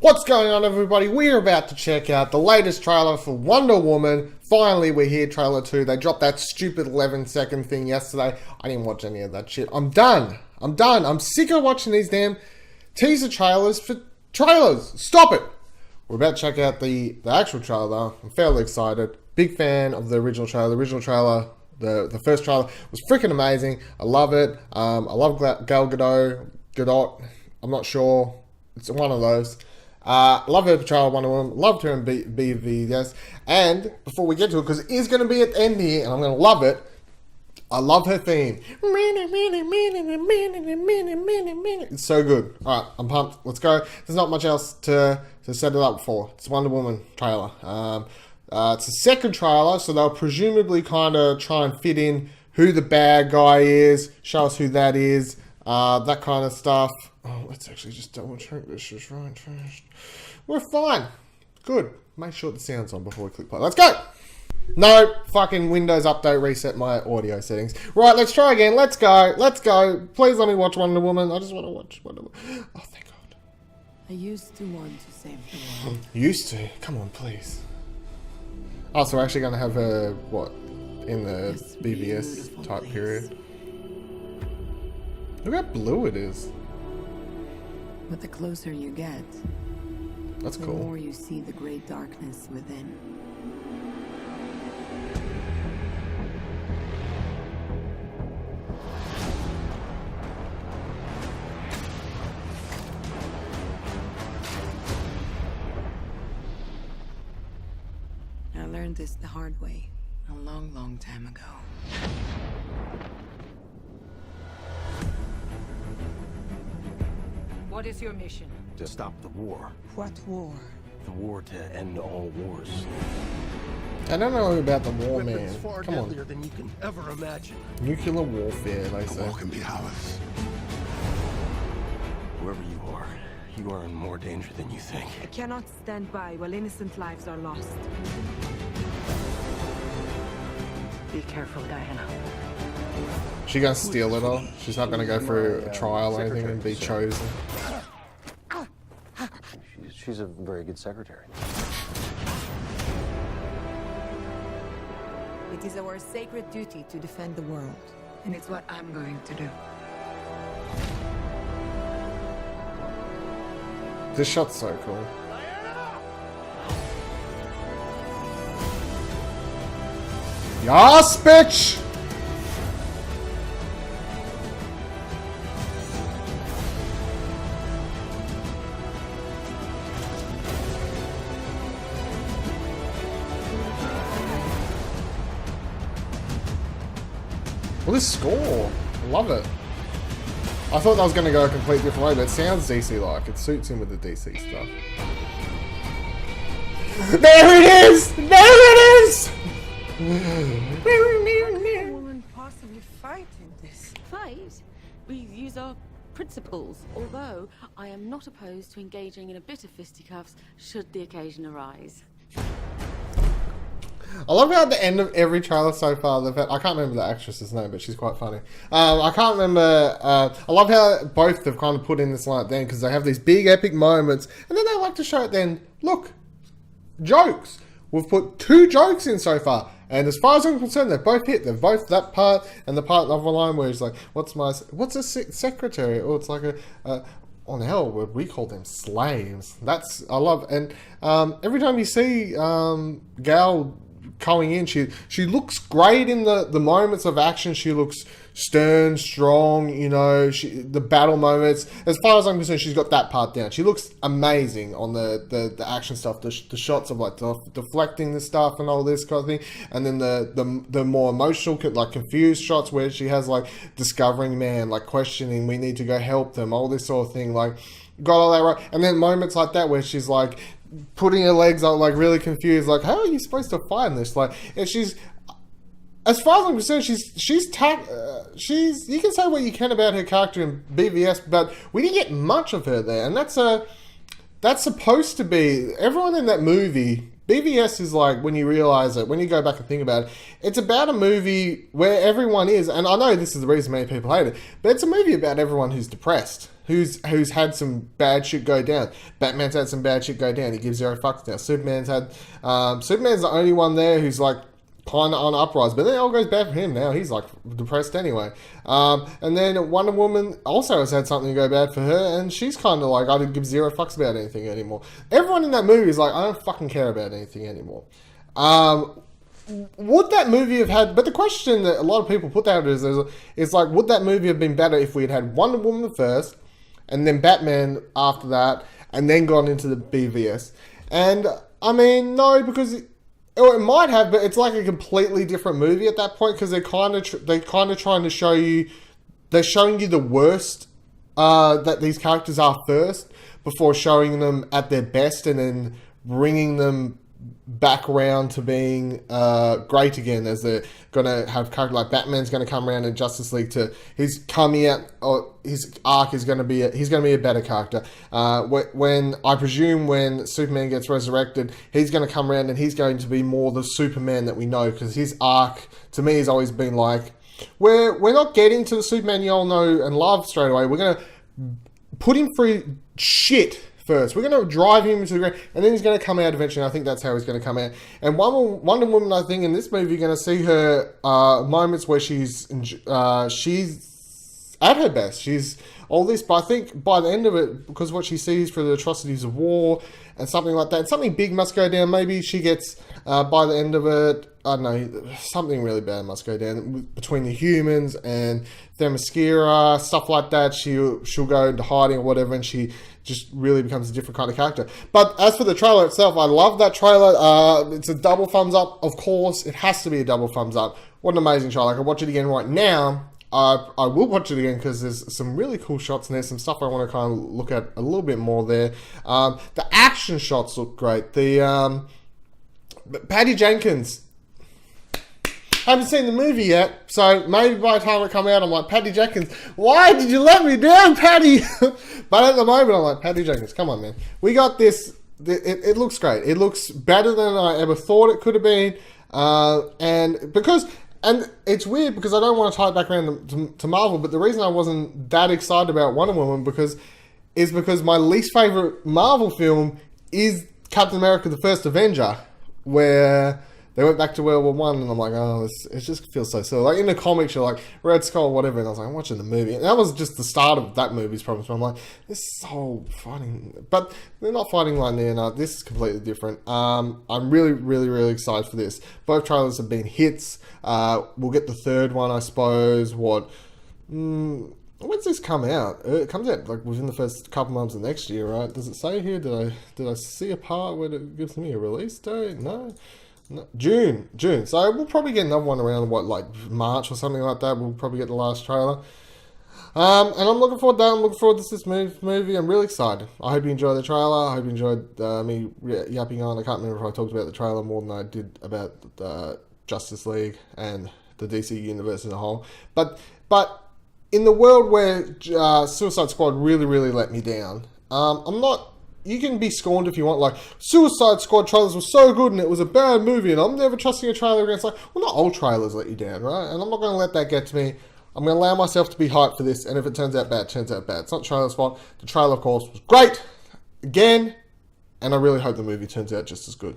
What's going on, everybody? We're about to check out the latest trailer for Wonder Woman. Finally, we're here, trailer 2. They dropped that stupid 11-second thing yesterday. I didn't watch any of that shit. I'm done. I'm sick of watching these damn teaser trailers for trailers. Stop it. We're about to check out the actual trailer. I'm fairly excited. Big fan of the original trailer. The original trailer, the first trailer was freaking amazing. I love it. I love Gal Gadot. I'm not sure. It's one of those. Love her portrayal of Wonder Woman. Loved her in BVS. And before we get to it, because it is going to be at the end here, and I'm going to love it, I love her theme. It's so good. Alright, I'm pumped. Let's go. There's not much else to set it up for. It's Wonder Woman trailer. It's a second trailer, so they'll presumably kind of try and fit in who the bad guy is, show us who that is, that kind of stuff. Oh, let's actually just double check this is right first. We're fine. Good. Make sure the sound's on before we click play. Let's go! No, fucking Windows update reset my audio settings. Right, let's try again. Let's go. Let's go. Please let me watch Wonder Woman. I just want to watch Wonder Woman. Oh, thank God. I used to want to save the world. Used to? Come on, please. Oh, so we're actually going to have her, what, in the This BVS beautiful type place. period? Look how blue it is. But the closer you get, That's the cool. more you see the great darkness within. I learned this the hard way a long, long time ago. What is your mission? To stop the war. What war? The war to end all wars. I don't know about the war, Weapons man. far Come deadlier on. than you can ever imagine. Nuclear warfare, they The say. war can be ours. Whoever you are in more danger than you think. I cannot stand by while innocent lives are lost. Be careful, Diana. She gonna steal it all? She's not gonna go through a trial or anything and be chosen? She's a very good secretary. It is our sacred duty to defend the world. And it's what I'm going to do. This shot's so cool. Yas, bitch! Well, this score, I love it. I thought that was going to go a completely different way, but it sounds DC-like. It suits him with the DC stuff. There it is! There it is! What woman possibly fight in this? Fight? We use our principles, although I am not opposed to engaging in a bit of fisticuffs should the occasion arise. I love how at the end of every trailer so far, I can't remember the actress's name, but she's quite funny. I can't remember. I love how both have kind of put in this line at the end because they have these big epic moments, and then they like to show at the end, look, jokes. We've put 2 jokes in so far, and as far as I'm concerned, they've both hit. They've both that part and the part of the line where he's like, "What's a secretary?" Or it's like on hell, we call them slaves. I love, and every time you see Gal going in, she looks great in the moments of action. She looks stern, strong, you know, the battle moments. As far as I'm concerned, she's got that part down. She looks amazing on the action stuff, the shots of like deflecting the stuff and all this kind of thing, and then the more emotional, like confused shots where she has like discovering man, like questioning, we need to go help them, all this sort of thing, like got all that right. And then moments like that where she's like putting her legs out, like really confused, like how are you supposed to find this? Like, and she's, as far as I'm concerned, she's you can say what you can about her character in BVS, but we didn't get much of her there, and that's supposed to be everyone in that movie. BVS is like, when you realize it, when you go back and think about it, it's about a movie where everyone is, and I know this is the reason many people hate it, but it's a movie about everyone who's depressed. who's had some bad shit go down. Batman's had some bad shit go down. He gives zero fucks now. Superman's the only one there who's like kind of on uprise, but then it all goes bad for him now. He's like depressed anyway. And then Wonder Woman also has had something go bad for her, and she's kind of like, I don't give zero fucks about anything anymore. Everyone in that movie is like, I don't fucking care about anything anymore. Would that movie have had, but the question that a lot of people put out is like, would that movie have been better if we had had Wonder Woman first, and then Batman after that, and then gone into the BVS? And I mean, no, because it might have, but it's like a completely different movie at that point, because they're kind of trying to show you, they're showing you the worst that these characters are first, before showing them at their best, and then bringing them back around to being great again, as they're gonna have characters like Batman's gonna come around in Justice League to his coming out, or his arc is gonna be he's gonna be a better character. When I presume when Superman gets resurrected, he's gonna come around and he's going to be more the Superman that we know, because his arc to me has always been like, we're not getting to the Superman you all know and love straight away. We're gonna put him through shit first. We're going to drive him to the ground, and then he's going to come out eventually. I think that's how he's going to come out. And Wonder Woman, I think, in this movie, you're going to see her moments where she's at her best. She's all this, but I think by the end of it, because what she sees for the atrocities of war and something like that, something big must go down. Maybe she gets, by the end of it, I don't know, something really bad must go down between the humans and Themyscira, stuff like that. She'll go into hiding or whatever, and she just really becomes a different kind of character. But as for the trailer itself, I love that trailer. It's a double thumbs up, of course. It has to be a double thumbs up. What an amazing trailer. I can watch it again right now. I will watch it again because there's some really cool shots and there's some stuff I want to kind of look at a little bit more there. The action shots look great. Patty Jenkins. Haven't seen the movie yet, so maybe by the time it comes out, I'm like, Patty Jenkins, why did you let me down, Patty? But at the moment, I'm like, Patty Jenkins, come on, man. We got this. It looks great. It looks better than I ever thought it could have been. And it's weird because I don't want to tie it back around to Marvel, but the reason I wasn't that excited about Wonder Woman is because my least favorite Marvel film is Captain America: The First Avenger, where they went back to World War One, and I'm like, oh, it just feels so silly. Like in the comics, you're like Red Skull, whatever, and I was like, I'm watching the movie, and that was just the start of that movie's problem. So I'm like, this is so fighting, but they're not fighting like that. This is completely different. I'm really, really, really excited for this. Both trailers have been hits. We'll get the third one, I suppose. When's this come out? It comes out like within the first couple months of next year, right? Does it say here? Did I see a part where it gives me a release date? No, June. So we'll probably get another one around March or something like that. We'll probably get the last trailer. And I'm looking forward to that. I'm looking forward to this movie. I'm really excited. I hope you enjoyed the trailer. I hope you enjoyed me yapping on. I can't remember if I talked about the trailer more than I did about the Justice League and the DC universe as a whole. But in the world where Suicide Squad really, really let me down, I'm not... You can be scorned if you want, like, Suicide Squad trailers were so good and it was a bad movie and I'm never trusting a trailer again. It's like, well, not all trailers let you down, right? And I'm not going to let that get to me. I'm going to allow myself to be hyped for this, and if it turns out bad, it turns out bad. It's not the trailer's fault. The trailer, of course, was great, again, and I really hope the movie turns out just as good.